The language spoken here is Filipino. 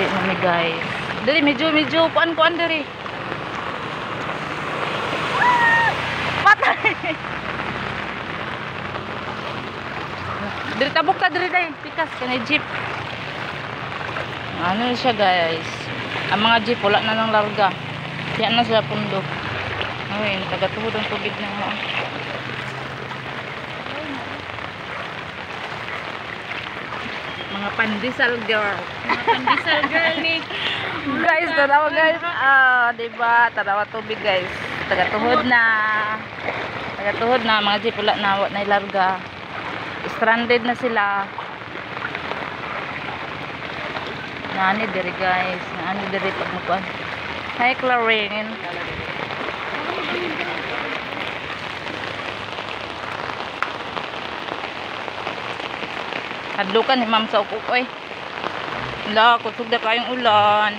Dili na mi guys. Dili medyo kuan diri. Patay. Diri tabok ta diri dai. Pikas kanay jeep. Ano siya guys. Ang mga jeep wala na nang larga. Kaya na sila pundo. Ay, taga-tuhod ang tubig na mo. Mga pandesal girl. Mga pandesal girl ni. Guys, tanawa guys. Diba? Tanawa tubig guys. Taga-tuhod na. Taga-tuhod na. Mga jeep wala na ilarga. Stranded na sila. Naani diri guys. Naani diri pagmukuan. Hi Clarine. Hadlukan ni ma'am sa ukukoy. Wala, kusog na kayong ulan.